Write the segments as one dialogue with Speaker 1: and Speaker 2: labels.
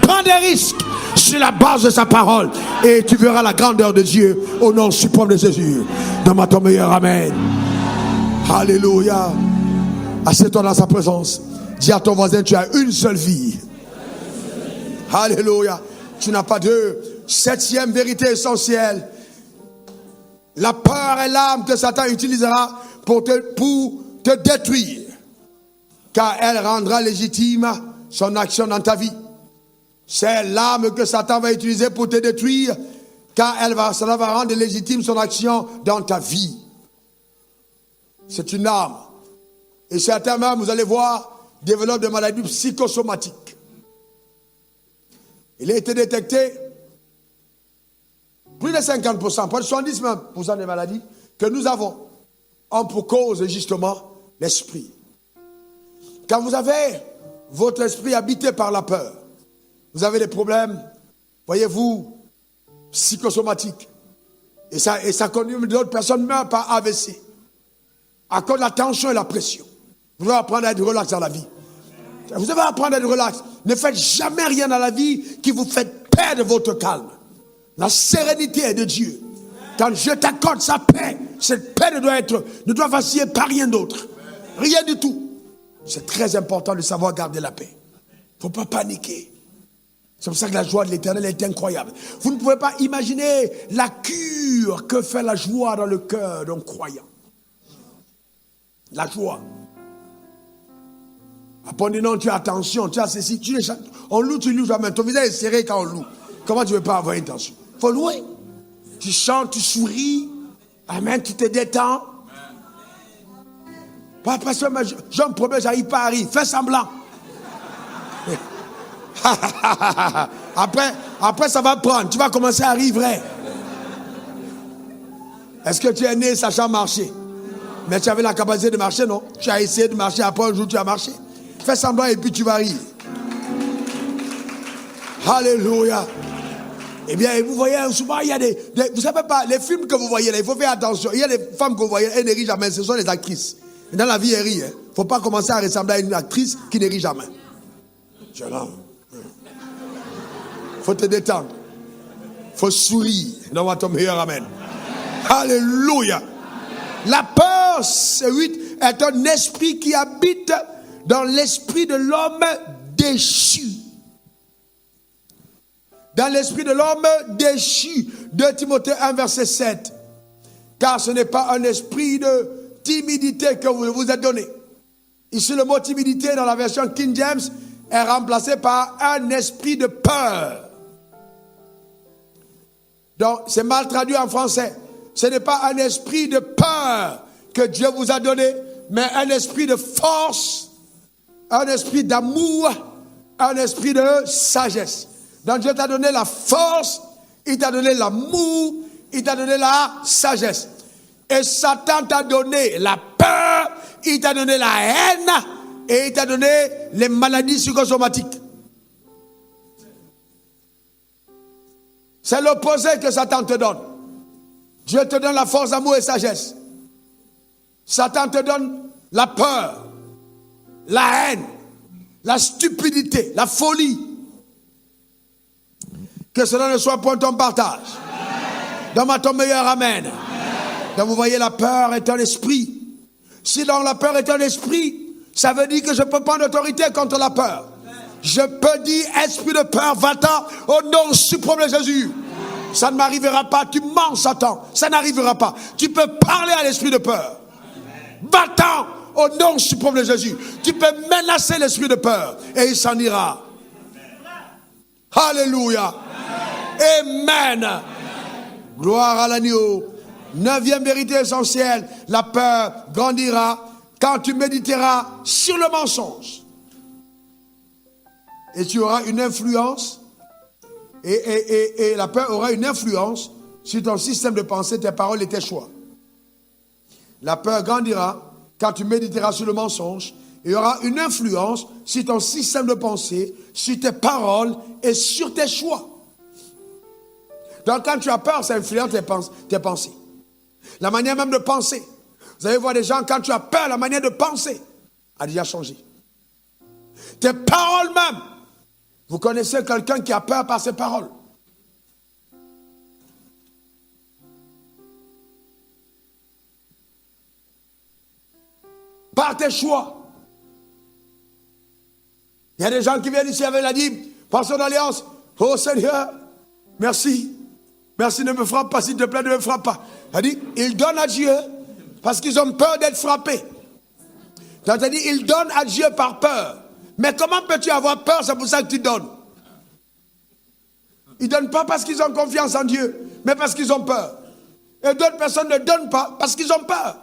Speaker 1: prends des risques sur la base de sa parole. Et tu verras la grandeur de Dieu au nom suprême de Jésus. Donne-moi ton meilleur amen. Alléluia. Assieds-toi dans sa présence. Dis à ton voisin, tu as une seule vie. Alléluia. Tu n'as pas deux. 7e vérité essentielle. La peur est l'arme que Satan utilisera pour te détruire. Car elle rendra légitime son action dans ta vie. C'est l'arme que Satan va utiliser pour te détruire. Car cela va rendre légitime son action dans ta vie. C'est une arme. Et certains même, vous allez voir, développent des maladies psychosomatiques. Il a été détecté plus de 50%, près de 70% des maladies que nous avons ont pour cause justement l'esprit. Quand vous avez votre esprit habité par la peur, vous avez des problèmes, voyez-vous, psychosomatiques. Et ça conduit d'autres personnes meurent par AVC. À cause de la tension et la pression. Vous devez apprendre à être relax dans la vie. Vous devez apprendre à être relax. Ne faites jamais rien dans la vie qui vous fait perdre votre calme. La sérénité est de Dieu. Quand Dieu t'accorde sa paix, cette paix ne doit vaciller par rien d'autre. Rien du tout. C'est très important de savoir garder la paix. Il ne faut pas paniquer. C'est pour ça que la joie de l'Éternel est incroyable. Vous ne pouvez pas imaginer la cure que fait la joie dans le cœur d'un croyant. La joie. Après on dit non, tu as attention, tu as ceci, on loue, tu loues jamais. Ton visage est serré quand on loue. Comment tu ne veux pas avoir intention? Il faut louer. Tu chantes, tu souris. Amen, tu te détends. Pas parce que j'ai un problème, j'arrive pas à rire. Fais semblant. après, ça va prendre. Tu vas commencer à rire vrai. Est-ce que tu es né sachant marcher? Mais tu avais la capacité de marcher, non? Tu as essayé de marcher, après un jour tu as marché. Fais semblant et puis tu vas rire. Alléluia. Eh bien, vous voyez, souvent il y a vous savez pas, les films que vous voyez là, il faut faire attention. Il y a des femmes que vous voyez, elles ne rient jamais, ce sont les actrices. Et dans la vie, elles rient. Il ne faut pas commencer à ressembler à une actrice qui ne rit jamais. Il faut te détendre. Il faut sourire. Donne-moi ton meilleur amen. Alléluia. La peur, c'est 8, est un esprit qui habite dans l'esprit de l'homme déchu. Dans l'esprit de l'homme déchu. 2 Timothée 1, verset 7. Car ce n'est pas un esprit de timidité que vous êtes donné. Ici, le mot timidité dans la version King James est remplacé par un esprit de peur. Donc, c'est mal traduit en français. Ce n'est pas un esprit de peur que Dieu vous a donné, mais un esprit de force, un esprit d'amour, un esprit de sagesse. Donc Dieu t'a donné la force, il t'a donné l'amour, il t'a donné la sagesse. Et Satan t'a donné la peur, il t'a donné la haine, et il t'a donné les maladies psychosomatiques. C'est l'opposé que Satan te donne. Dieu te donne la force, amour et sagesse. Satan te donne la peur, la haine, la stupidité, la folie. Que cela ne soit point ton partage. Donne-moi ton meilleur amen. Donc vous voyez, la peur est un esprit. Si donc la peur est un esprit, ça veut dire que je peux prendre autorité contre la peur. Je peux dire, esprit de peur, va-t'en au nom suprême de Jésus. Ça ne m'arrivera pas, tu mens Satan, ça n'arrivera pas. Tu peux parler à l'esprit de peur. Va-t'en au nom suprême de Jésus. Tu peux menacer l'esprit de peur et il s'en ira. Alléluia. Amen. Gloire à l'agneau. 9e vérité essentielle, la peur grandira quand tu méditeras sur le mensonge. Et tu auras une influence. Et la peur aura une influence sur ton système de pensée, tes paroles et tes choix. La peur grandira quand tu méditeras sur le mensonge. Il y aura une influence sur ton système de pensée, sur tes paroles et sur tes choix. Donc quand tu as peur, ça influence tes pensées. La manière même de penser. Vous allez voir des gens, quand tu as peur, la manière de penser a déjà changé. Tes paroles même Vous connaissez quelqu'un qui a peur par ses paroles. Par tes choix. Il y a des gens qui viennent ici avec la dîme, par son alliance. Oh Seigneur, merci. Merci, ne me frappe pas, s'il te plaît, ne me frappe pas. Il a dit, ils donnent à Dieu parce qu'ils ont peur d'être frappés. C'est-à-dire, ils donnent à Dieu par peur. Mais comment peux-tu avoir peur? C'est pour ça que tu donnes. Ils ne donnent pas parce qu'ils ont confiance en Dieu, mais parce qu'ils ont peur. Et d'autres personnes ne donnent pas parce qu'ils ont peur.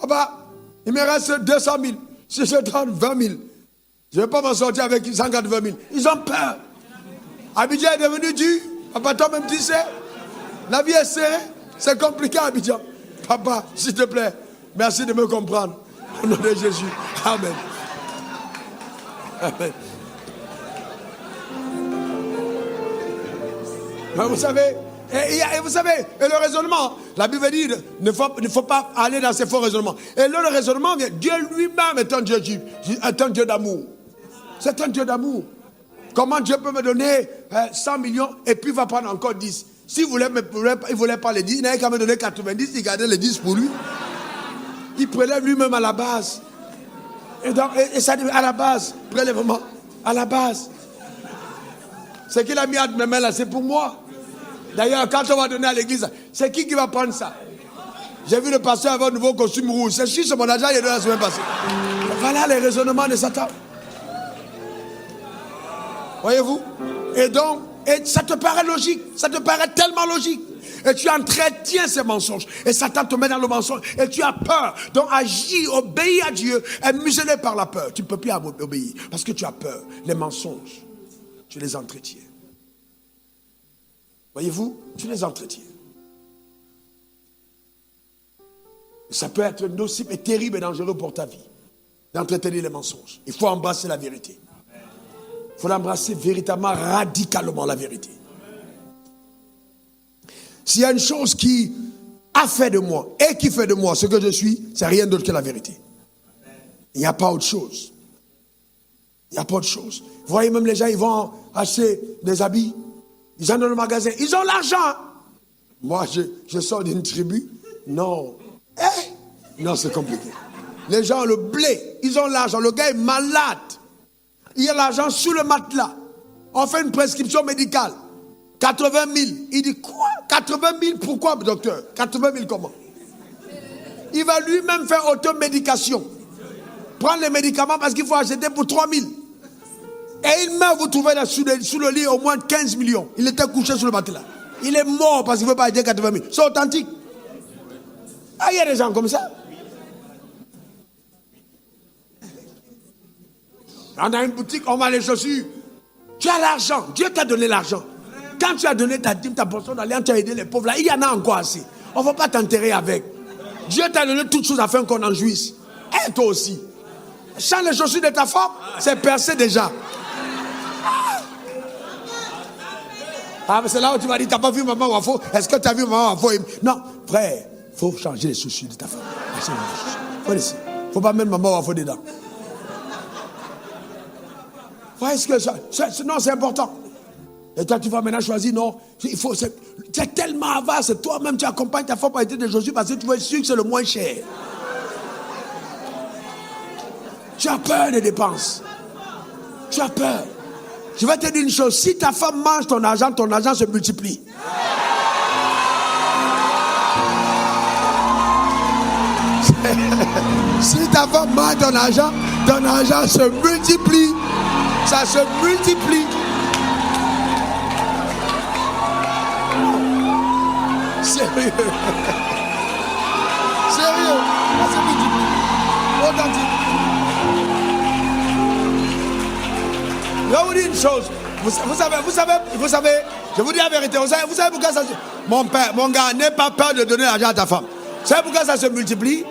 Speaker 1: Ah bah, il me reste 200 000. Si je donne 20 000, je ne vais pas m'en sortir avec 180 000. Ils ont peur. Abidjan est devenu dur. Papa, toi-même, tu sais. La vie est serrée. C'est compliqué, Abidjan. Papa, s'il te plaît, merci de me comprendre. Au nom de Jésus. Amen. Amen. Mais vous savez, et le raisonnement, la Bible dit, il ne faut pas aller dans ces faux raisonnements. Et là, le raisonnement vient, Dieu lui-même est un Dieu d'amour. C'est un Dieu d'amour. Comment Dieu peut me donner 100 millions et puis il va prendre encore 10? S'il il ne voulait pas les 10, il n'avait qu'à me donner 90, il gardait les 10 pour lui. Il prélève lui-même à la base. Et donc, ça dit à la base, prélèvement, à la base. Ce qu'il a mis à mes mains là, c'est pour moi. D'ailleurs, quand on va donner à l'église, c'est qui va prendre ça? J'ai vu le pasteur avoir un nouveau costume rouge. C'est sûr, c'est mon agent, il est de la semaine passée. Voilà les raisonnements de Satan. Voyez-vous? Et donc, ça te paraît logique. Ça te paraît tellement logique. Et tu entretiens ces mensonges. Et Satan te met dans le mensonge. Et tu as peur. Donc agis, obéis à Dieu. Et muselé par la peur. Tu ne peux plus obéir. Parce que tu as peur. Les mensonges, tu les entretiens. Voyez-vous? Tu les entretiens. Et ça peut être nocif et terrible et dangereux pour ta vie. D'entretenir les mensonges. Il faut embrasser la vérité. Il faut l'embrasser véritablement, radicalement, la vérité. S'il y a une chose qui a fait de moi et qui fait de moi ce que je suis, c'est rien d'autre que la vérité. Il n'y a pas autre chose. Il n'y a pas autre chose. Vous voyez, même les gens, ils vont acheter des habits. Ils en ont dans le magasin. Ils ont l'argent. Moi, je sors d'une tribu. Non. Non, c'est compliqué. Les gens ont le blé. Ils ont l'argent. Le gars est malade. Il y a l'argent sous le matelas. On fait une prescription médicale. 80 000. Il dit quoi? 80 000, pourquoi, docteur? 80 000 comment? Il va lui-même faire automédication. Prendre les médicaments parce qu'il faut acheter pour 3 000. Et il meurt, vous trouvez là sous le lit au moins 15 millions. Il était couché sur le matelas. Il est mort parce qu'il ne veut pas acheter 80 000. C'est authentique. Ah, il y a des gens comme ça. On a une boutique, on vend les chaussures. Tu as l'argent. Dieu t'a donné l'argent. Quand tu as donné ta dîme, ta portion d'alliance, tu as aidé les pauvres là, il y en a encore assez. On ne va pas t'enterrer avec. Dieu t'a donné toutes choses afin qu'on en jouisse. Et toi aussi. Change les chaussures de ta femme, c'est percé déjà. Ah, mais c'est là où tu m'as dit, tu n'as pas vu maman Wafo? Est-ce que tu as vu maman Wafo? Non, frère, il faut changer les chaussures de ta femme. Il ne faut pas mettre maman Wafo dedans. Est-ce que non, c'est important. Et toi, tu vas maintenant choisir, non, il faut, c'est tellement avare, c'est toi-même, tu accompagnes ta femme pour acheter des chaussures parce que tu veux être sûr que c'est le moins cher. Tu as peur des dépenses. Tu as peur. Je vais te dire une chose, si ta femme mange ton argent se multiplie. Si ta femme mange ton argent se multiplie. Ça se multiplie. Sérieux. Sérieux. Ça se multiplie. Authentique. Je vais vous dire une chose. Vous savez, je vous dis la vérité. Vous savez pourquoi ça se... Mon gars, n'aie pas peur de donner l'argent à ta femme. Vous savez pourquoi ça se multiplie?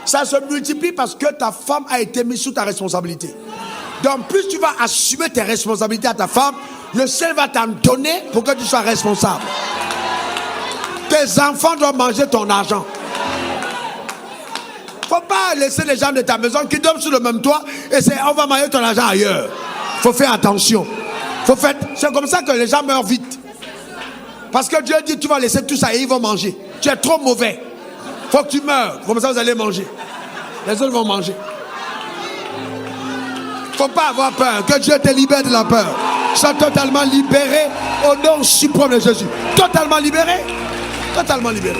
Speaker 1: Ça se multiplie parce que ta femme a été mise sous ta responsabilité. Donc, plus tu vas assumer tes responsabilités à ta femme, le ciel va t'en donner pour que tu sois responsable. Tes enfants doivent manger ton argent. Faut pas laisser les gens de ta maison qui dorment sur le même toit et on va manger ton argent ailleurs. faut faire attention. C'est comme ça que les gens meurent vite. Parce que Dieu dit, tu vas laisser tout ça et ils vont manger. Tu es trop mauvais. Faut que tu meurs. Comme ça, vous allez manger. Les autres vont manger. Faut pas avoir peur. Que Dieu te libère de la peur. Sois totalement libéré au nom suprême de Jésus. Totalement libéré. Totalement libéré.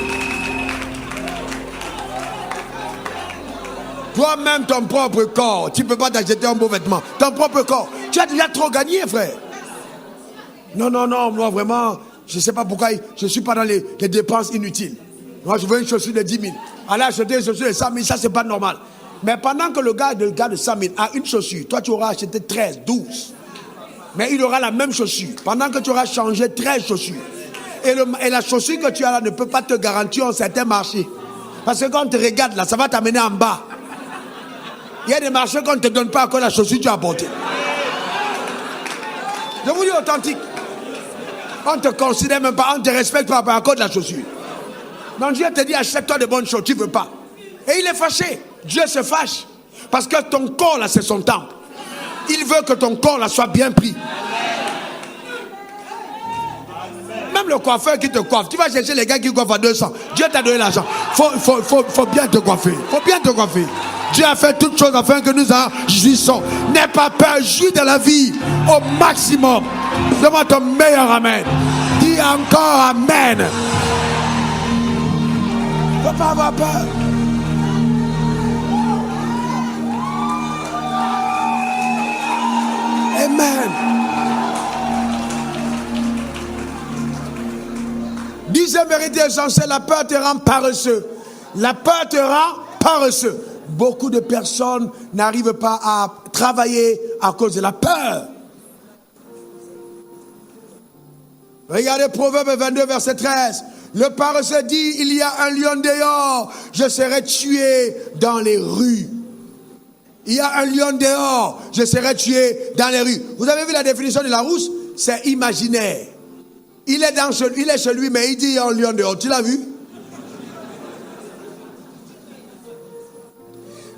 Speaker 1: Toi-même, ton propre corps, tu ne peux pas t'acheter un beau vêtement. Ton propre corps. Tu as déjà trop gagné, frère. Non, moi vraiment, je ne sais pas pourquoi je ne suis pas dans les dépenses inutiles. Moi, je veux une chaussure de 10 000. Aller acheter une chaussure de 100 000, ça, c'est pas normal. Mais pendant que le gars de 100 000 a une chaussure, toi, tu auras acheté 13, 12. Mais il aura la même chaussure. Pendant que tu auras changé 13 chaussures. Et la chaussure que tu as là ne peut pas te garantir un certain marché. Parce que quand on te regarde là, ça va t'amener en bas. Il y a des marchés qu'on ne te donne pas encore la chaussure que tu as portée. Je vous dis authentique. On ne te considère même pas, on ne te respecte pas à cause de la chaussure. Donc Dieu te dit, achète-toi de bonnes choses, tu ne veux pas. Et il est fâché. Dieu se fâche. Parce que ton corps là, c'est son temple. Il veut que ton corps là soit bien pris. Même le coiffeur qui te coiffe, tu vas chercher les gars qui coiffent à 200. Dieu t'a donné l'argent. Faut bien te coiffer. Faut bien te coiffer. Dieu a fait toutes choses afin que nous en jouissons. N'aie pas peur, jouis de la vie au maximum. Demande ton meilleur amen. Dis encore amen. Faut pas avoir peur. Amen. Dixième vérité essentielle, la peur te rend paresseux. La peur te rend paresseux. Beaucoup de personnes n'arrivent pas à travailler à cause de la peur. Regardez Proverbe 22, verset 13. Le paresseux dit, il y a un lion dehors, je serai tué dans les rues. Il y a un lion dehors, je serai tué dans les rues. Vous avez vu la définition de la rousse? C'est imaginaire. Il est chez lui, mais il dit il y a un lion dehors. Tu l'as vu?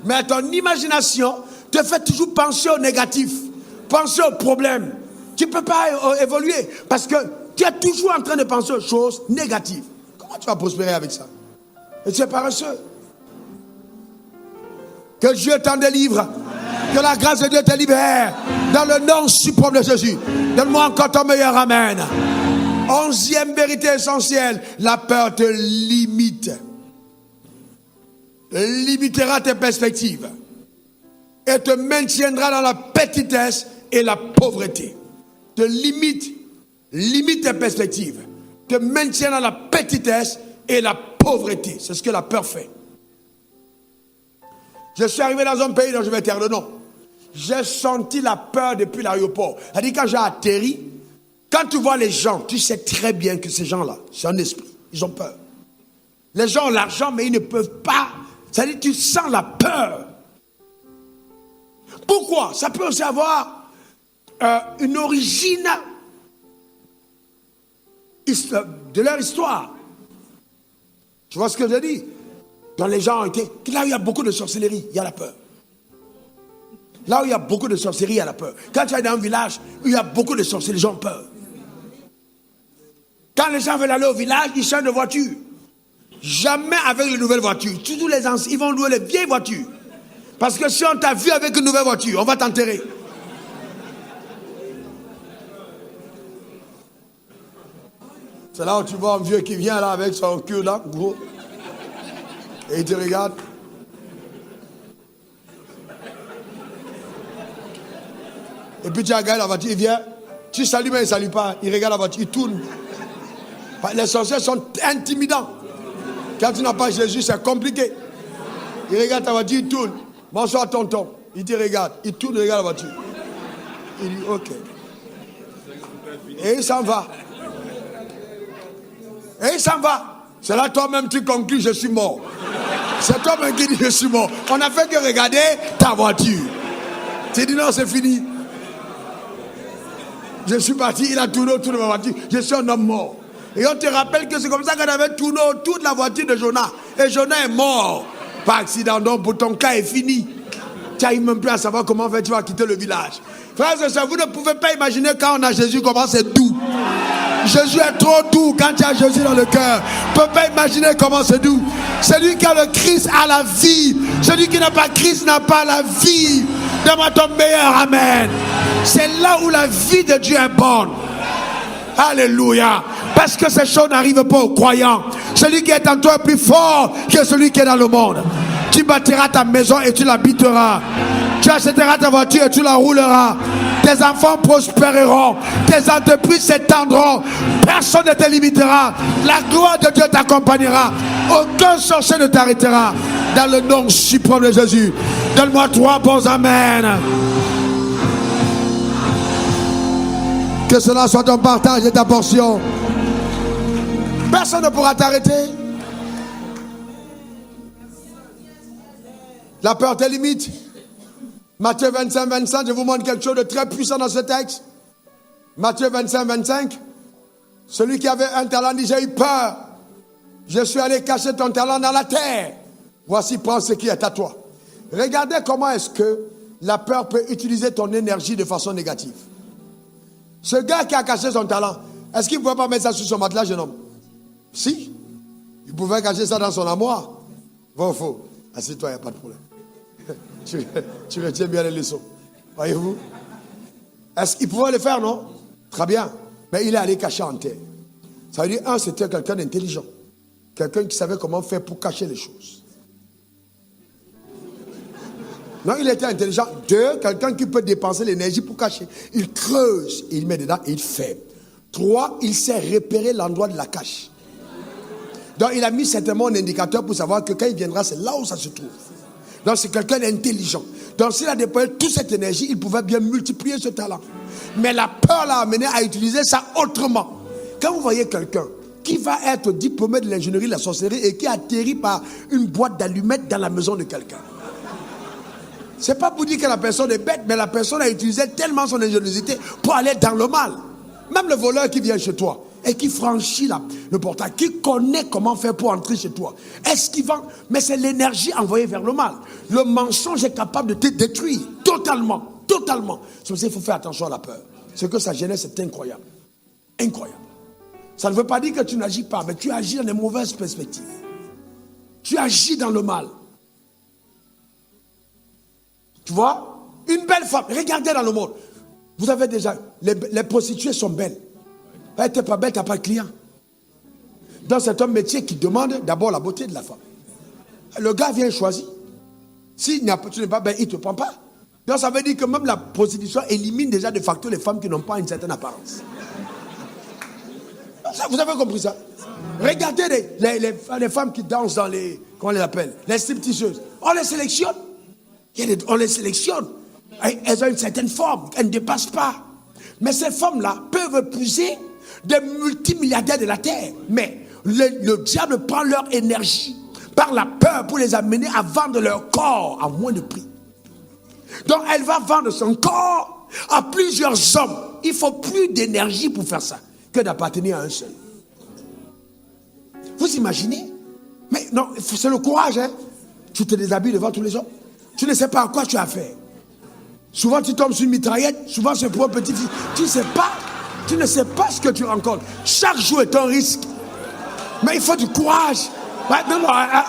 Speaker 1: Mais ton imagination te fait toujours penser au négatif, penser au problème. Tu ne peux pas évoluer parce que tu es toujours en train de penser aux choses négatives. Comment tu vas prospérer avec ça? Et tu es paresseux. Que Dieu t'en délivre. Que la grâce de Dieu te libère. Dans le nom suprême de Jésus. Donne-moi encore ton meilleur amen. 11e vérité essentielle. La peur te limite. Limitera tes perspectives. Et te maintiendra dans la petitesse et la pauvreté. Te limite tes perspectives. Te maintient dans la petitesse et la pauvreté. C'est ce que la peur fait. Je suis arrivé dans un pays dont je vais taire le nom. J'ai senti la peur depuis l'aéroport. C'est-à-dire quand j'ai atterri, quand tu vois les gens, tu sais très bien que ces gens-là, c'est un esprit. Ils ont peur. Les gens ont l'argent, mais ils ne peuvent pas. C'est-à-dire tu sens la peur. Pourquoi? Ça peut aussi avoir une origine de leur histoire. Tu vois ce que je dis? Dans les gens, là où il y a beaucoup de sorcellerie, il y a la peur. Là où il y a beaucoup de sorcellerie, il y a la peur. Quand tu es dans un village où il y a beaucoup de sorcellerie, les gens ont peur. Quand les gens veulent aller au village, ils changent de voiture. Jamais avec les nouvelles voitures. Tous les anciens, ils vont louer les vieilles voitures. Parce que si on t'a vu avec une nouvelle voiture, on va t'enterrer. C'est là où tu vois un vieux qui vient là avec son cul là, gros. Et il te regarde. Et puis tu regardes la voiture, il vient. Tu salues mais il ne salue pas. Il regarde la voiture, il tourne. Les sorciers sont intimidants. Quand tu n'as pas Jésus, c'est compliqué. Il regarde ta voiture, il tourne. Bonsoir tonton. Il te regarde. Il tourne, il regarde la voiture. Il dit ok. Et il s'en va. Et il s'en va. C'est là toi-même tu conclus, je suis mort. C'est toi-même qui dis je suis mort. On n'a fait que regarder ta voiture. Tu dis non, c'est fini. Je suis parti, il a tourné autour de ma voiture. Je suis un homme mort. Et on te rappelle que c'est comme ça qu'on avait tourné autour de la voiture de Jonas. Et Jonas est mort par accident. Donc pour ton cas est fini. Tu n'arrives même plus à savoir comment faire, tu vas quitter le village. Frères et sœurs, vous ne pouvez pas imaginer quand on a Jésus comment c'est doux. Jésus est trop doux quand tu as Jésus dans le cœur. Tu ne peux pas imaginer comment c'est doux. Celui qui a le Christ a la vie. Celui qui n'a pas Christ n'a pas la vie. Donne-moi ton meilleur amen. C'est là où la vie de Dieu est bonne. Alléluia. Parce que ces choses n'arrivent pas aux croyants. Celui qui est en toi est plus fort que celui qui est dans le monde. Tu bâtiras ta maison et tu l'habiteras. Tu achèteras ta voiture et tu la rouleras. Tes enfants prospéreront. Tes entreprises s'étendront. Personne ne te limitera. La gloire de Dieu t'accompagnera. Aucun sorcier ne t'arrêtera. Dans le nom suprême de Jésus. Donne-moi 3 bons amen. Que cela soit ton partage et ta portion. Personne ne pourra t'arrêter. La peur te limite. Matthieu 25, 25, je vous montre quelque chose de très puissant dans ce texte. Matthieu 25, 25. Celui qui avait un talent dit, j'ai eu peur. Je suis allé cacher ton talent dans la terre. Voici, prends ce qui est à toi. Regardez comment est-ce que la peur peut utiliser ton énergie de façon négative. Ce gars qui a caché son talent, est-ce qu'il ne pouvait pas mettre ça sur son matelas, jeune homme? Si. Il pouvait cacher ça dans son armoire. Bon, faux. Assieds-toi, il n'y a pas de problème. Tu retiens bien les leçons. Voyez-vous? Est-ce qu'il pouvait le faire, non? Très bien. Mais il est allé cacher en terre. Ça veut dire, un, c'était quelqu'un d'intelligent. Quelqu'un qui savait comment faire pour cacher les choses. Non, il était intelligent. 2, quelqu'un qui peut dépenser l'énergie pour cacher. Il creuse, il met dedans et il fait. 3, il sait repérer l'endroit de la cache. Donc, il a mis certainement un indicateur pour savoir que quand il viendra, c'est là où ça se trouve. Donc, c'est quelqu'un d'intelligent. Donc, s'il a déployé toute cette énergie, il pouvait bien multiplier ce talent. Mais la peur l'a amené à utiliser ça autrement. Quand vous voyez quelqu'un qui va être diplômé de l'ingénierie, de la sorcellerie et qui atterrit par une boîte d'allumettes dans la maison de quelqu'un. C'est pas pour dire que la personne est bête, mais la personne a utilisé tellement son ingéniosité pour aller dans le mal. Même le voleur qui vient chez toi et qui franchit le portail, qui connaît comment faire pour entrer chez toi, esquivant, mais c'est l'énergie envoyée vers le mal. Le mensonge est capable de te détruire totalement, totalement. C'est pour ça qu'il faut faire attention à la peur. Ce que ça génère, c'est incroyable. Incroyable. Ça ne veut pas dire que tu n'agis pas, mais tu agis dans des mauvaises perspectives. Tu agis dans le mal. Tu vois, une belle femme, regardez dans le monde. Vous avez déjà, les prostituées sont belles. Elle n'était pas belle, tu n'as pas de client. Donc c'est un métier qui demande d'abord la beauté de la femme. Le gars vient choisir. Si tu n'es pas belle, il ne te prend pas. Donc ça veut dire que même la prostitution élimine déjà de facto les femmes qui n'ont pas une certaine apparence. Ça, vous avez compris ça? Regardez les femmes qui dansent dans les, comment on les appelle, les stripteaseuses. On les sélectionne. On les sélectionne. Elles ont une certaine forme, elles ne dépassent pas. Mais ces femmes-là peuvent épouser des multimilliardaires de la terre. Mais le diable prend leur énergie par la peur pour les amener à vendre leur corps à moins de prix. Donc elle va vendre son corps à plusieurs hommes. Il faut plus d'énergie pour faire ça que d'appartenir à un seul. Vous imaginez? Mais non, c'est le courage, hein? Tu te déshabilles devant tous les hommes. Tu ne sais pas à quoi tu as affaire. Souvent tu tombes sur une mitraillette, souvent c'est pour un petit fils. Tu ne sais pas ce que tu rencontres. Chaque jour est un risque. Mais il faut du courage. Non,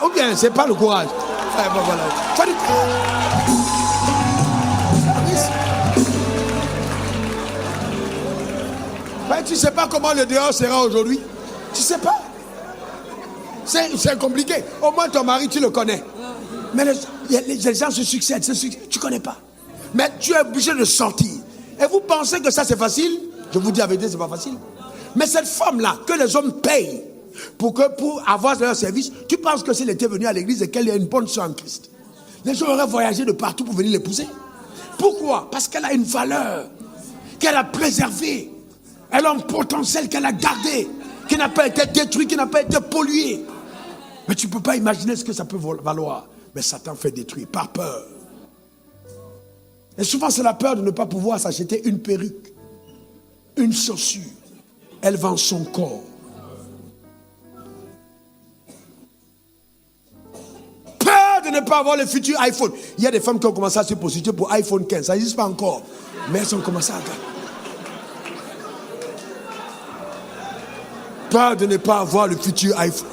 Speaker 1: ou bien c'est pas le courage. Bon, voilà. Il faut du courage. Tu ne sais pas comment le dehors sera aujourd'hui. Tu ne sais pas. C'est compliqué. Au moins ton mari, tu le connais. Mais les gens se succèdent. Tu ne connais pas. Mais tu es obligé de sortir. Et vous pensez que ça c'est facile? Je vous dis la vérité, c'est pas facile. Mais cette femme-là, que les hommes payent pour avoir leur service, tu penses que si elle était venue à l'église et qu'elle est une bonne soeur en Christ, les gens auraient voyagé de partout pour venir l'épouser. Pourquoi? Parce qu'elle a une valeur qu'elle a préservée. Elle a un potentiel qu'elle a gardé, qui n'a pas été détruit, qui n'a pas été pollué. Mais tu ne peux pas imaginer ce que ça peut valoir. Mais Satan fait détruire par peur. Et souvent c'est la peur de ne pas pouvoir s'acheter une perruque, une chaussure. Elle vend son corps. Peur de ne pas avoir le futur iPhone. Il y a des femmes qui ont commencé à se prostituer pour iPhone 15. Ça n'existe pas encore. Mais elles ont commencé à... Peur de ne pas avoir le futur iPhone.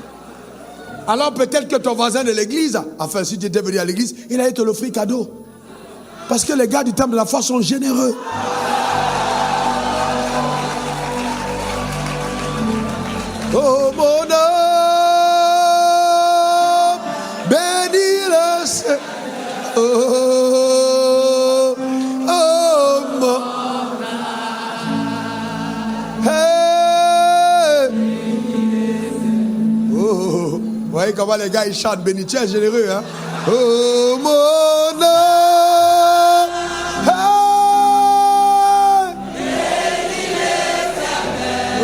Speaker 1: Alors peut-être que ton voisin de l'église, enfin si tu étais venu à l'église, il allait te l'offrir cadeau. Parce que les gars du temple de la foi sont généreux. Oh mon âme, bénis le Seigneur. Oh, oh mon âme. Hey. Oh, vous voyez comment les gars ils chantent, bénis, tu es généreux, hein? Oh mon âme. Hey.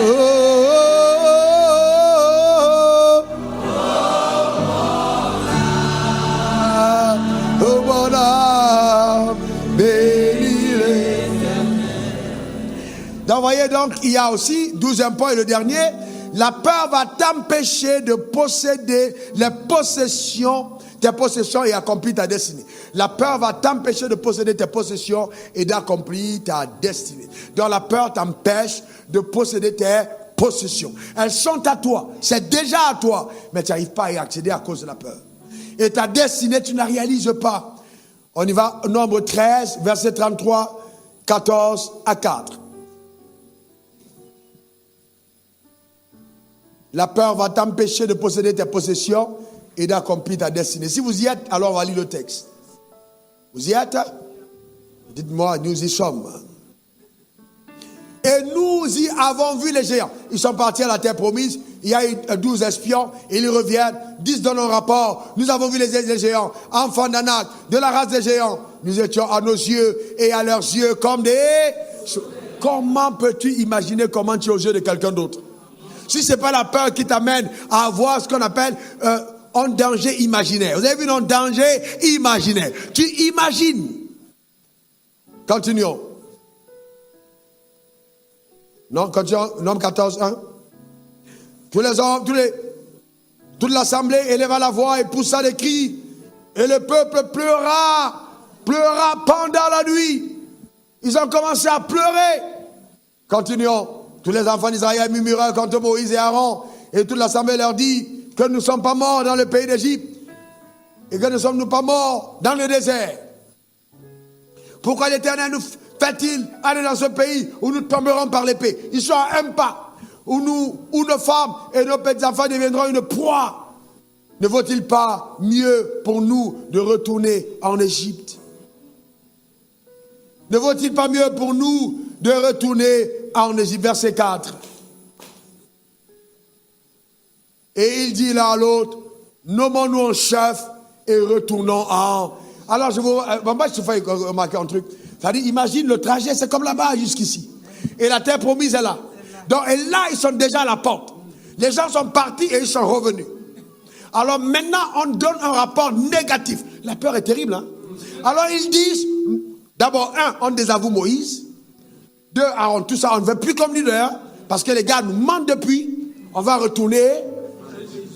Speaker 1: Oh. Donc, voyez, donc, il y a aussi, 12e point et le dernier, la peur va t'empêcher de posséder les possessions, tes possessions et accomplir ta destinée. La peur va t'empêcher de posséder tes possessions et d'accomplir ta destinée. Donc, la peur t'empêche de posséder tes possessions. Elles sont à toi, c'est déjà à toi, mais tu n'arrives pas à y accéder à cause de la peur. Et ta destinée, tu ne la réalises pas. On y va, nombre 13, verset 33, 14 à 4. La peur va t'empêcher de posséder tes possessions et d'accomplir ta destinée. Si vous y êtes, alors on va lire le texte. Vous y êtes? Dites-moi, nous y sommes. Et nous y avons vu les géants. Ils sont partis à la terre promise. Il y a eu 12 espions. Ils reviennent. 10 donnent un rapport. Nous avons vu les géants. Enfants d'Anak, de la race des géants. Nous étions à nos yeux et à leurs yeux comme des... Comment peux-tu imaginer comment tu es aux yeux de quelqu'un d'autre? Si ce n'est pas la peur qui t'amène à avoir ce qu'on appelle un danger imaginaire. Vous avez vu un danger imaginaire. Tu imagines. Continuons. Non, continuons. Nombre 14, 1. Tous les hommes, toute l'assemblée éleva la voix et poussa des cris. Et le peuple pleura pendant la nuit. Ils ont commencé à pleurer. Continuons. Tous les enfants d'Israël murmurèrent contre Moïse et Aaron. Et toute l'assemblée leur dit que nous ne sommes pas morts dans le pays d'Égypte. Et que ne sommes-nous pas morts dans le désert. Pourquoi l'Éternel nous fait-il aller dans ce pays où nous tomberons par l'épée? Ils sont à un pas. Où nos femmes et nos petits-enfants deviendront une proie. Ne vaut-il pas mieux pour nous de retourner en Égypte? Ne vaut-il pas mieux pour nous de retourner en Égypte? Verset 4. Et il dit l'un à l'autre, nommons-nous un chef et retournons en... Alors moi je te fais remarquer un truc. C'est-à-dire, imagine le trajet, c'est comme là-bas jusqu'ici. Et la terre promise est là. Donc, et là, ils sont déjà à la porte. Les gens sont partis et ils sont revenus. Alors maintenant, on donne un rapport négatif. La peur est terrible, hein? Alors ils disent, d'abord, on désavoue Moïse. 2, Aaron, tout ça, on ne veut plus comme leader. Parce que les gars nous mentent depuis. On va retourner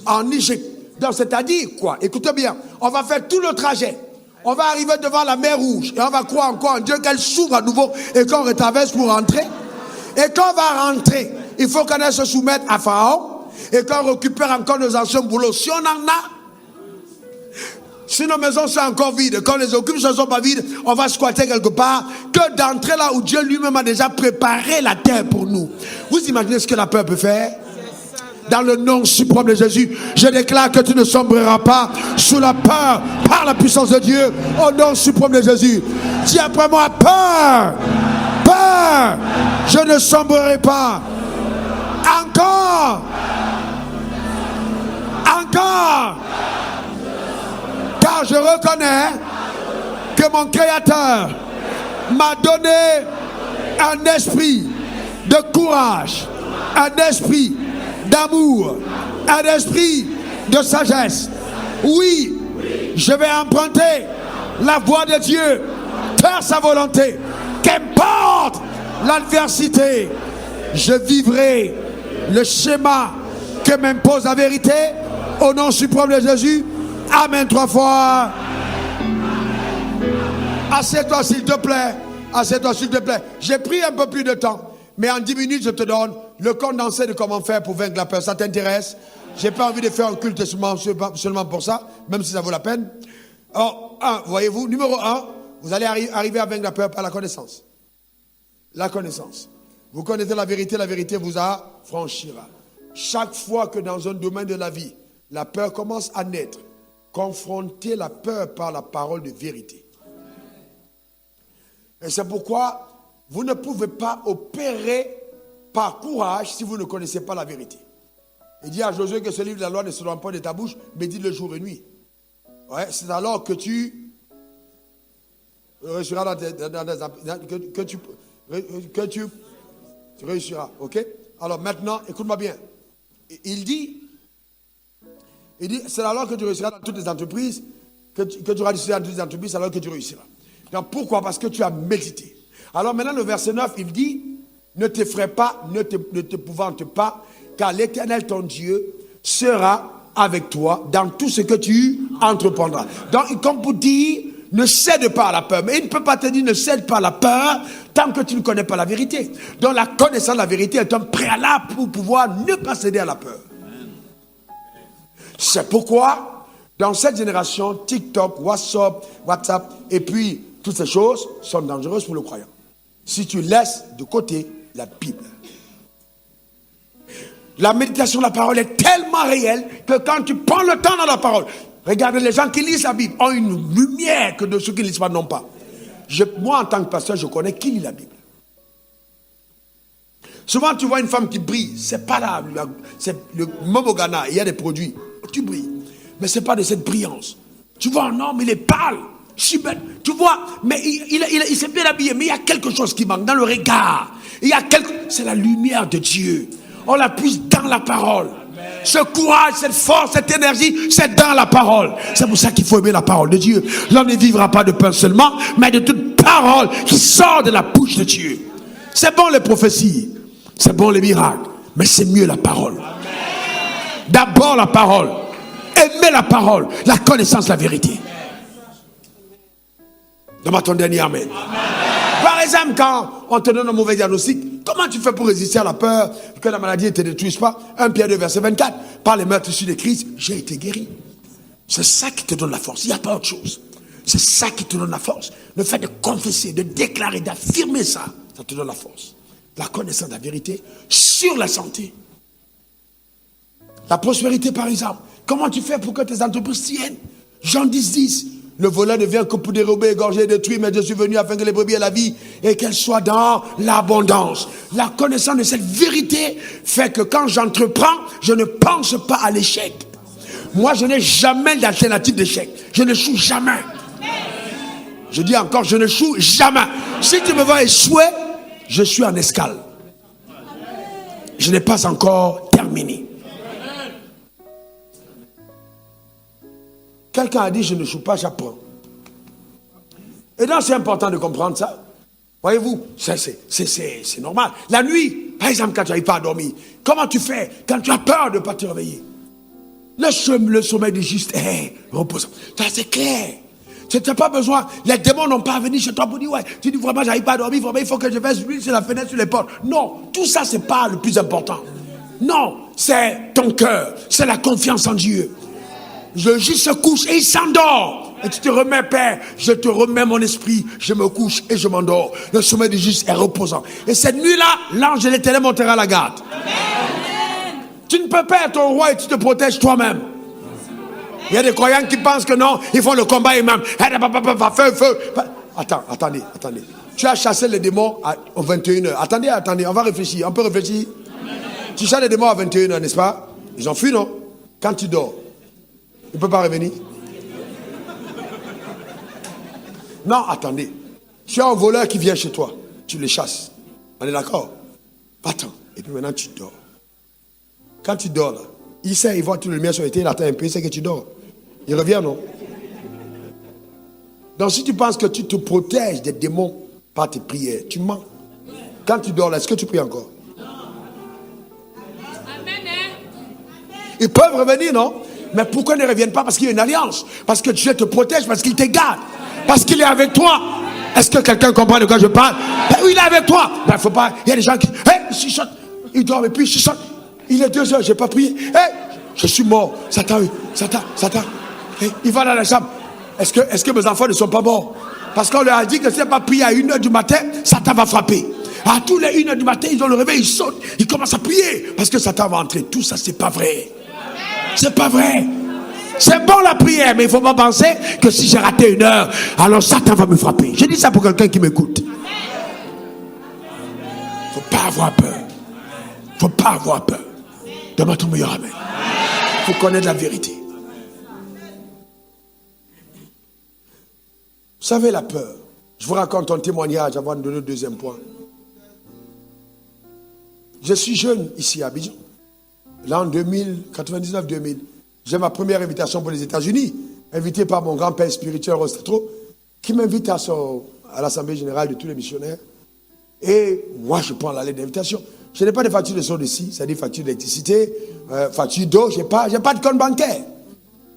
Speaker 1: en Égypte. Donc, c'est-à-dire quoi? Écoutez bien, on va faire tout le trajet. On va arriver devant la mer Rouge. Et on va croire encore en Dieu qu'elle s'ouvre à nouveau et qu'on retraverse pour rentrer. Et quand on va rentrer, il faut qu'on aille se soumettre à Pharaon. Et qu'on récupère encore nos anciens boulots. Si on en a, si nos maisons sont encore vides, quand les occupe ne sont pas vides, on va squatter quelque part, que d'entrer là où Dieu lui-même a déjà préparé la terre pour nous. Vous imaginez ce que la peur peut faire? Dans le nom suprême de Jésus, je déclare que tu ne sombreras pas sous la peur par la puissance de Dieu. Au nom suprême de Jésus. Dis après moi, peur, peur, je ne sombrerai pas. Encore. Encore. Car je reconnais que mon Créateur m'a donné un esprit de courage, un esprit d'amour, un esprit de sagesse. Oui, je vais emprunter la voie de Dieu, faire sa volonté. Qu'importe l'adversité, je vivrai le schéma que m'impose la vérité. Au nom suprême de Jésus. Amen 3 fois. Assieds-toi s'il te plaît. Assieds-toi s'il te plaît. J'ai pris un peu plus de temps. Mais en 10 minutes, je te donne le condensé de comment faire pour vaincre la peur. Ça t'intéresse? J'ai pas envie de faire un culte seulement pour ça, même si ça vaut la peine. Alors, voyez-vous, numéro 1, vous allez arriver à vaincre la peur par la connaissance. La connaissance. Vous connaissez la vérité vous affranchira. Chaque fois que dans un domaine de la vie, la peur commence à naître, confrontez la peur par la parole de vérité. Et c'est pourquoi vous ne pouvez pas opérer par courage si vous ne connaissez pas la vérité. Il dit à Josué que ce livre de la loi ne se loin pas de ta bouche, mais dis le jour et nuit. Ouais, c'est alors que tu réussiras que tu réussiras. Ok? Alors maintenant, écoute-moi bien. Il dit, c'est alors que tu réussiras dans toutes les entreprises, que tu réussiras dans toutes les entreprises, c'est alors que tu réussiras. Donc pourquoi? Parce que tu as médité. Alors maintenant, le verset 9, il dit, ne t'effraie pas, ne t'épouvante pas, car l'Éternel, ton Dieu, sera avec toi dans tout ce que tu entreprendras. Donc, comme pour dire, ne cède pas à la peur. Mais il ne peut pas te dire, ne cède pas à la peur, tant que tu ne connais pas la vérité. Donc, la connaissance de la vérité est un préalable pour pouvoir ne pas céder à la peur. C'est pourquoi, dans cette génération, TikTok, WhatsApp, et puis, toutes ces choses sont dangereuses pour le croyant. Si tu laisses de côté la Bible. La méditation de la parole est tellement réelle que quand tu prends le temps dans la parole, regarde, les gens qui lisent la Bible ont une lumière que de ceux qui ne lisent pas n'ont pas. Moi, en tant que pasteur, je connais qui lit la Bible. Souvent, tu vois une femme qui brille. C'est pas là. C'est le même au Ghana, il y a des produits. Tu brilles. Mais c'est pas de cette brillance. Tu vois un homme, il est pâle. Tu vois, mais il s'est bien habillé, mais il y a quelque chose qui manque dans le regard. C'est la lumière de Dieu. On la puise dans la parole. Ce courage, cette force, cette énergie, c'est dans la parole. C'est pour ça qu'il faut aimer la parole de Dieu. L'homme ne vivra pas de pain seulement, mais de toute parole qui sort de la bouche de Dieu. C'est bon les prophéties, c'est bon les miracles, mais c'est mieux la parole. D'abord la parole. Aimer la parole, la connaissance de la vérité. Demande ton dernier amen. Par exemple, quand on te donne un mauvais diagnostic, comment tu fais pour résister à la peur que la maladie ne te détruise pas? 1 Pierre 2, verset 24. Par les meurtres issus de Christ, j'ai été guéri. C'est ça qui te donne la force. Il n'y a pas autre chose. C'est ça qui te donne la force. Le fait de confesser, de déclarer, d'affirmer ça, ça te donne la force. La connaissance de la vérité sur la santé. La prospérité, par exemple. Comment tu fais pour que tes entreprises tiennent? Jean 10. Le voleur ne vient que pour dérober, égorger, détruire, mais je suis venu afin que les brebis aient la vie et qu'elles soient dans l'abondance. La connaissance de cette vérité fait que quand j'entreprends, je ne pense pas à l'échec. Moi, je n'ai jamais d'alternative d'échec. Je n'échoue jamais. Je dis encore, je n'échoue jamais. Si tu me vois échouer, je suis en escale. Je n'ai pas encore terminé. Quelqu'un a dit, je ne joue pas, j'apprends. Et donc, c'est important de comprendre ça. Voyez-vous, c'est normal. La nuit, par exemple, quand tu n'arrives pas à dormir, comment tu fais quand tu as peur de ne pas te réveiller? Le sommeil du juste est reposant. Ça, c'est clair. Tu n'as pas besoin. Les démons n'ont pas à venir chez toi pour dire, ouais, tu dis vraiment, j'arrive pas à dormir, vraiment, il faut que je fasse l'huile sur la fenêtre, sur les portes. Non, tout ça, c'est pas le plus important. Non, c'est ton cœur, c'est la confiance en Dieu. Le juste se couche et il s'endort. Et tu te remets, Père, je te remets mon esprit, je me couche et je m'endors. Le sommeil du juste est reposant. Et cette nuit-là, l'ange de l'Éternel montera la garde. Amen. Tu ne peux pas être au roi et tu te protèges toi-même. Il y a des croyants qui pensent que non, ils font le combat eux-mêmes. Feu. Attendez. Tu as chassé les démons aux 21h. Attendez, on va réfléchir. On peut réfléchir. Tu chasses les démons à 21h, n'est-ce pas? Ils ont fui, non? Quand tu dors. Il ne peut pas revenir. Non, attendez. Tu as un voleur qui vient chez toi. Tu le chasses. On est d'accord? Attends. Et puis maintenant, tu dors. Quand tu dors, là, il sait, il voit tout le lumière sur l'été, il attend un peu, il sait que tu dors. Il revient, non? Donc, si tu penses que tu te protèges des démons par tes prières, tu mens. Quand tu dors, là, est-ce que tu pries encore? Ils peuvent revenir, non? Mais pourquoi ils ne reviennent pas? Parce qu'il y a une alliance. Parce que Dieu te protège, parce qu'il te garde. Parce qu'il est avec toi. Est-ce que quelqu'un comprend de quoi je parle? Il est avec toi. Ben, faut pas. Il y a des gens qui il chuchote. Il dort et puis il chuchote. Il est 2 heures, j'ai pas prié. Je suis mort. Satan. Il va dans la chambre. Est-ce que mes enfants ne sont pas morts? Parce qu'on leur a dit que si tu n'as pas prié à 1h du matin, Satan va frapper. À tous les 1h du matin, ils ont le réveil, ils sautent, ils commencent à prier. Parce que Satan va entrer. Tout ça, c'est pas vrai. C'est pas vrai. C'est bon la prière, mais il ne faut pas penser que si j'ai raté 1 heure, alors Satan va me frapper. Je dis ça pour quelqu'un qui m'écoute. Il ne faut pas avoir peur. Il ne faut pas avoir peur. Demande ton meilleur amen. Il faut connaître la vérité. Vous savez la peur. Je vous raconte un témoignage avant de donner le deuxième point. Je suis jeune ici à Abidjan. L'an 99-2000. J'ai ma première invitation pour les États-Unis, invité par mon grand-père spirituel Rostretro, qui m'invite à l'Assemblée générale de tous les missionnaires. Et moi, je prends la lettre d'invitation. Je n'ai pas de facture de son ici, c'est-à-dire facture d'électricité, facture d'eau, je n'ai pas de compte bancaire.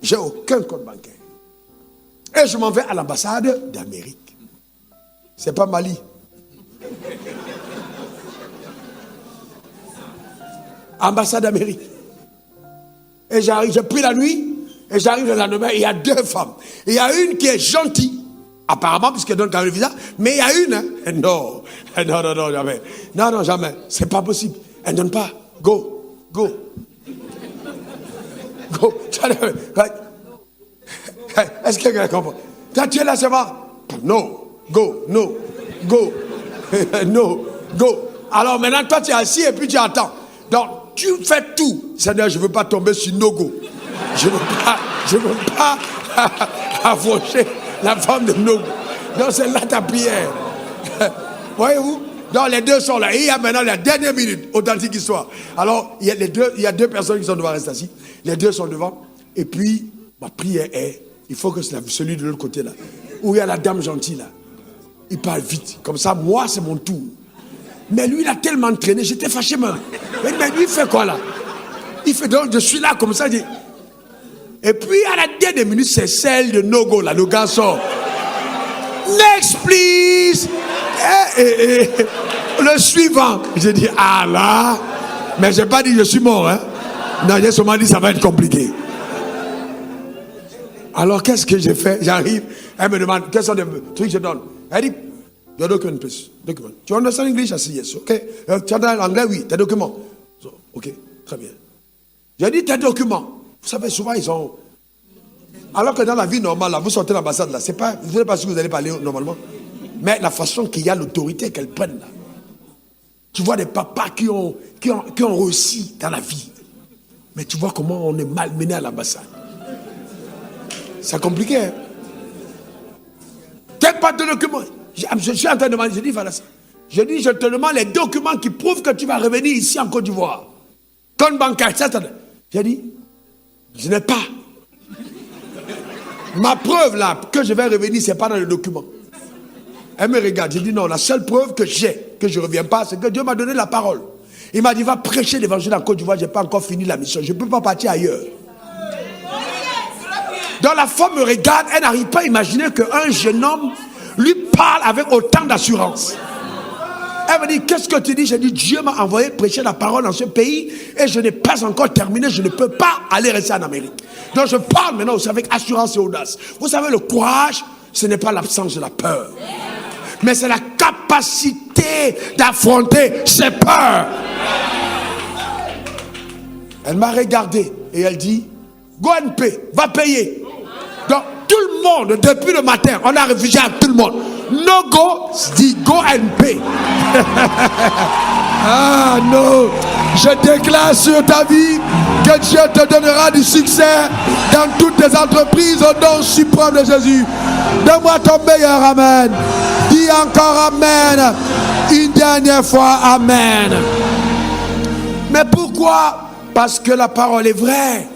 Speaker 1: J'ai aucun compte bancaire. Et je m'en vais à l'ambassade d'Amérique. C'est pas Mali. Ambassade d'Amérique. Et j'arrive, j'ai pris la nuit, et j'arrive le lendemain, il y a 2 femmes. Il y a une qui est gentille, apparemment, puisqu'elle donne quand même le visa, mais il y a une, non, jamais. Non, jamais. C'est pas possible. Elle ne donne pas. Go. Est-ce que quelqu'un comprend? Tu es là, c'est moi? Non. Go. No. Alors maintenant, toi, tu es assis et puis tu attends. Donc, tu fais tout. Seigneur, je ne veux pas tomber sur no-go. Je ne veux pas approcher la femme de no-go. Donc, c'est là ta prière. Voyez-vous? Donc, les 2 sont là. Et il y a maintenant la dernière minute, authentique histoire. Alors, il y a 2 personnes qui sont devant rester assis. Les 2 sont devant. Et puis, ma prière est, il faut que celui de l'autre côté là, où il y a la dame gentille là, il parle vite. Comme ça, moi, c'est mon tour. Mais lui, il a tellement traîné, j'étais fâché même. Mais lui, il fait quoi là? Il fait donc, je suis là comme ça. Et puis, à la dernière minute, c'est celle de no-go là, le gars sort. Next, please. Le suivant. J'ai dit, ah là. Mais je n'ai pas dit, je suis mort. Hein? Non, j'ai seulement dit, ça va être compliqué. Alors, qu'est-ce que j'ai fait? J'arrive, elle me demande, quels sont les trucs que je donne? Elle dit, your document, please. Document. Tu understand English? I say yes. Okay. Tu entends l'anglais? Oui. Tes documents. So, ok. Très bien. J'ai dit tes documents. Vous savez, souvent, ils ont... Alors que dans la vie normale, là, vous sortez de l'ambassade, là, c'est pas... Vous n'êtes pas sûr que vous allez parler normalement. Mais la façon qu'il y a l'autorité qu'elles prennent, là. Tu vois des papas qui ont réussi dans la vie. Mais tu vois comment on est malmené à l'ambassade. C'est compliqué, hein? T'as pas de documents. Je suis en train de demander, je dis, voilà ça. Je dis, je te demande les documents qui prouvent que tu vas revenir ici en Côte d'Ivoire. Compte bancaire, ça. J'ai dit, je n'ai pas. Ma preuve là, que je vais revenir, c'est pas dans le document. Elle me regarde, j'ai dit non, la seule preuve que j'ai, que je ne reviens pas, c'est que Dieu m'a donné la parole. Il m'a dit, va prêcher l'évangile en Côte d'Ivoire, je n'ai pas encore fini la mission, je ne peux pas partir ailleurs. Donc la femme me regarde, elle n'arrive pas à imaginer qu'un jeune homme lui parle avec autant d'assurance. Elle me dit, qu'est-ce que tu dis? J'ai dit, Dieu m'a envoyé prêcher la parole dans ce pays et je n'ai pas encore terminé, je ne peux pas aller rester en Amérique. Donc je parle maintenant aussi avec assurance et audace. Vous savez, le courage, ce n'est pas l'absence de la peur, mais c'est la capacité d'affronter ses peurs. Elle m'a regardé et elle dit, go and pay, va payer. Donc tout le monde, depuis le matin, on a réfugié à tout le monde. No go, dit go and pay. Ah non, je déclare sur ta vie que Dieu te donnera du succès dans toutes tes entreprises au nom suprême de Jésus. Donne-moi ton meilleur amen. Dis encore amen. Une dernière fois amen. Mais pourquoi? Parce que la parole est vraie.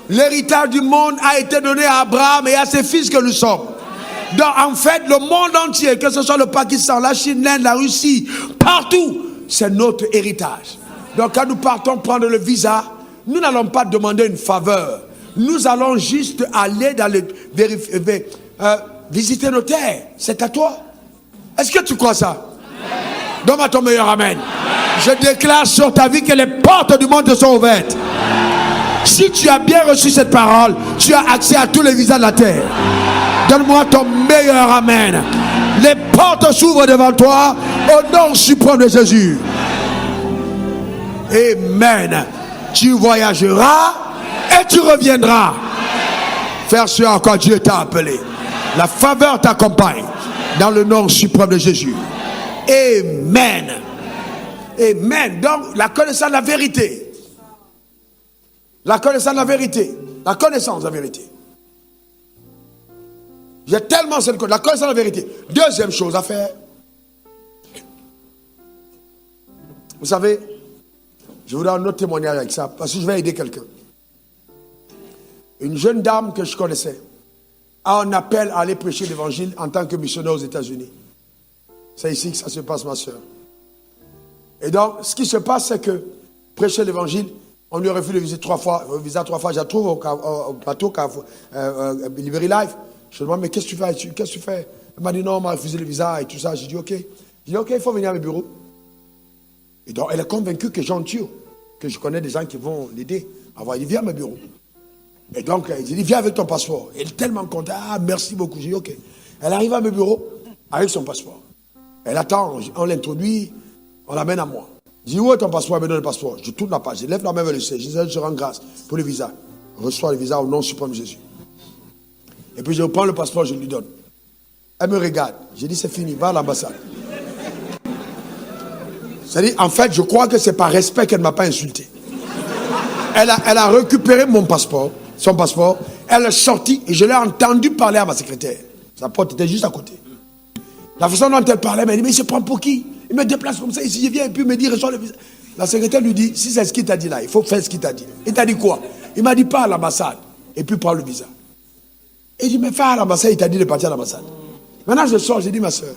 Speaker 1: L'héritage du monde a été donné à Abraham et à ses fils que nous sommes. Donc en fait, le monde entier, que ce soit le Pakistan, la Chine, l'Inde, la Russie, partout, c'est notre héritage. Donc quand nous partons prendre le visa, nous n'allons pas demander une faveur. Nous allons juste aller dans visiter nos terres. C'est à toi. Est-ce que tu crois ça? Donne-moi ton meilleur amen. Je déclare sur ta vie que les portes du monde te sont ouvertes. Si tu as bien reçu cette parole, tu as accès à tous les visas de la terre. Donne-moi ton meilleur amen. Les portes s'ouvrent devant toi au nom suprême de Jésus. Amen. Tu voyageras et tu reviendras. Faire ce à quoi Dieu t'a appelé. La faveur t'accompagne dans le nom suprême de Jésus. Amen. Amen. Donc, la connaissance de la vérité. La connaissance de la vérité. La connaissance de la vérité. J'ai tellement cette connaissance. La connaissance de la vérité. Deuxième chose à faire. Vous savez, je vous donne un autre témoignage avec ça, parce que je vais aider quelqu'un. Une jeune dame que je connaissais a un appel à aller prêcher l'évangile en tant que missionnaire aux États-Unis. C'est ici que ça se passe, ma soeur. Et donc, ce qui se passe, c'est que prêcher l'évangile, on lui a refusé le visa 3 fois. Je la trouve au bateau, Liberty Life. Je lui demande, mais qu'est-ce que tu fais? Qu'est-ce que tu fais? Elle m'a dit, non, on m'a refusé le visa et tout ça. J'ai dit, ok. J'ai dit, ok, il faut venir à mes bureaux. Et donc, elle est convaincue que Jean Thio, que je connais des gens qui vont l'aider. Alors, il dit, viens à mes bureaux. Et donc, il dit, viens avec ton passeport. Elle est tellement contente. Ah, merci beaucoup. J'ai dit, ok. Elle arrive à mes bureaux avec son passeport. Elle attend, on l'introduit, on l'amène à moi. Je dis, où est ton passeport? Elle me donne le passeport. Je tourne la page, je lève la main vers le ciel. Je dis, je rends grâce pour le visa. Je reçois le visa au nom suprême de Jésus. Et puis, je reprends le passeport, je lui donne. Elle me regarde. Je dis, c'est fini, va à l'ambassade. C'est-à-dire, en fait, je crois que c'est par respect qu'elle ne m'a pas insulté. Elle a récupéré mon passeport, son passeport. Elle est sortie et je l'ai entendu parler à ma secrétaire. Sa porte était juste à côté. La façon dont elle parlait, elle m'a dit, mais il se prend pour qui? Il me déplace comme ça, ici je viens et puis il me dit, reçois le visa. La secrétaire lui dit, si c'est ce qu'il t'a dit là, il faut faire ce qu'il t'a dit. Il t'a dit quoi? Il m'a dit, pas à l'ambassade et puis prends le visa. Et il dit, mais va à l'ambassade, il t'a dit de partir à l'ambassade. Maintenant je sors, j'ai dit, ma soeur,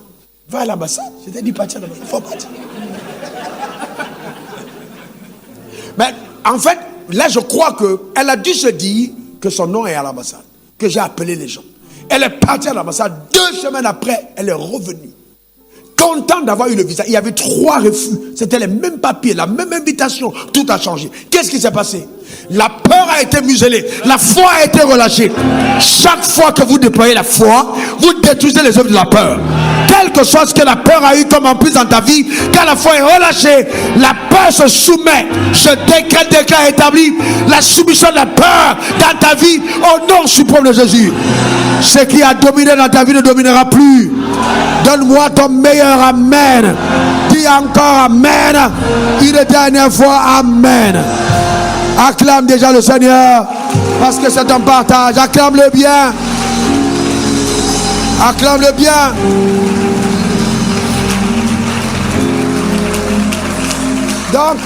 Speaker 1: va à l'ambassade. Je t'ai dit, partir à l'ambassade, il faut partir. Mais en fait, là je crois qu'elle a dû se dire que son nom est à l'ambassade, que j'ai appelé les gens. Elle est partie à l'ambassade, 2 semaines après, elle est revenue. Contente d'avoir eu le visa. Il y avait 3 refus. C'était les mêmes papiers, la même invitation. Tout a changé. Qu'est-ce qui s'est passé? La peur a été muselée. La foi a été relâchée. Chaque fois que vous déployez la foi, vous détruisez les œuvres de la peur. Quel que soit ce que la peur a eu comme emprise dans ta vie, quand la foi est relâchée, la peur se soumet. Je déclare établi la soumission de la peur dans ta vie au nom suprême de Jésus. Ce qui a dominé dans ta vie ne dominera plus. Donne-moi ton meilleur amen. Dis encore amen. Une dernière fois amen. Acclame déjà le Seigneur parce que c'est un partage. Acclame-le bien. Acclame-le bien. Donc,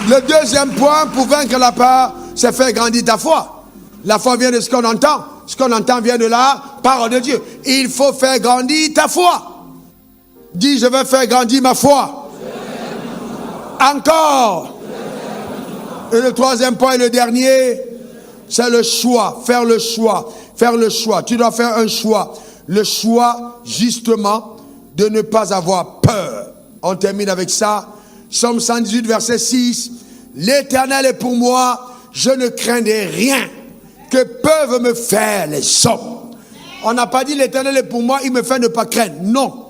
Speaker 1: le deuxième point pour vaincre la peur, c'est faire grandir ta foi. La foi vient de ce qu'on entend. Ce qu'on entend vient de la parole de Dieu. Il faut faire grandir ta foi. Dis, je vais faire grandir ma foi. Encore. Et le troisième point et le dernier, c'est le choix. Faire le choix. Faire le choix. Tu dois faire un choix. Le choix, justement, de ne pas avoir peur. On termine avec ça. Psaume 118, verset 6. L'Éternel est pour moi, je ne craindrai rien que peuvent me faire les hommes. On n'a pas dit l'Éternel est pour moi, il me fait ne pas craindre. Non.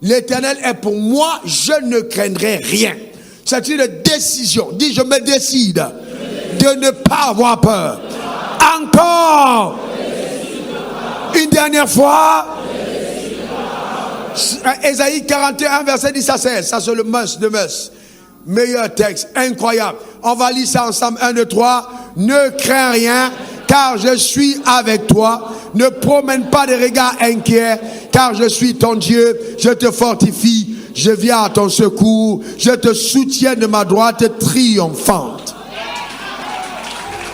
Speaker 1: L'Éternel est pour moi, je ne craindrai rien. C'est une décision. Dis, je me décide de ne pas avoir peur. Encore. Une dernière fois. Ésaïe 41, verset 10 à 16. Ça, c'est le must de must. Meilleur texte, incroyable. On va lire ça ensemble. 1, 2, 3. Ne crains rien, car je suis avec toi. Ne promène pas de regards inquiets, car je suis ton Dieu. Je te fortifie. Je viens à ton secours. Je te soutiens de ma droite triomphante.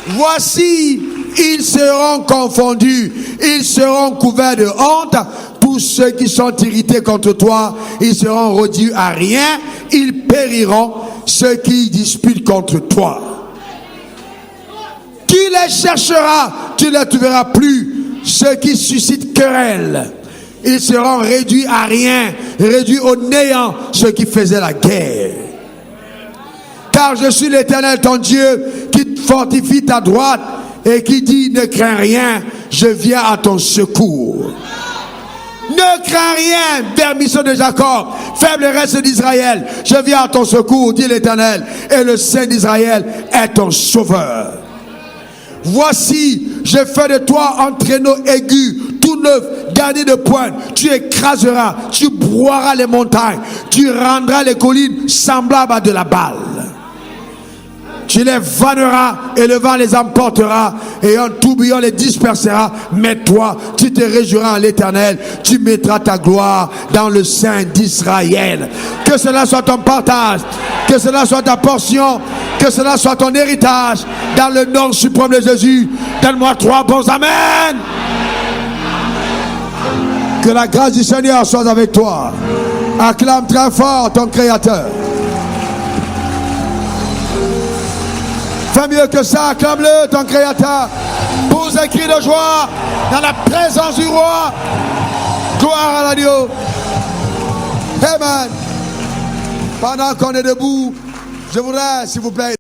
Speaker 1: Voici, ils seront confondus. Ils seront couverts de honte. Tous ceux qui sont irrités contre toi, ils seront réduits à rien. Ils périront, ceux qui disputent contre toi. Tu les chercheras, tu ne les trouveras plus. Ceux qui suscitent querelle, ils seront réduits à rien, réduits au néant, ceux qui faisaient la guerre. Car je suis l'Éternel, ton Dieu, qui fortifie ta droite et qui dit, ne crains rien, je viens à ton secours. Ne crains rien, vermisseau de Jacob, faible reste d'Israël, je viens à ton secours, dit l'Éternel, et le Saint d'Israël est ton sauveur. Voici, je fais de toi un traîneau aigu, tout neuf, garni de pointe. Tu écraseras, tu broieras les montagnes, tu rendras les collines semblables à de la balle. Tu les vanneras et le vent les emportera et un tourbillon les dispersera. Mais toi, tu te réjouiras en l'Éternel. Tu mettras ta gloire dans le sein d'Israël. Que cela soit ton partage, que cela soit ta portion, que cela soit ton héritage. Dans le nom suprême de Jésus, donne-moi 3 bons amen. Que la grâce du Seigneur soit avec toi. Acclame très fort ton Créateur. Fais mieux que ça, acclame-le, ton Créateur. Pousse un cri de joie dans la présence du roi. Gloire à l'agneau. Amen. Pendant qu'on est debout, je voudrais, s'il vous plaît,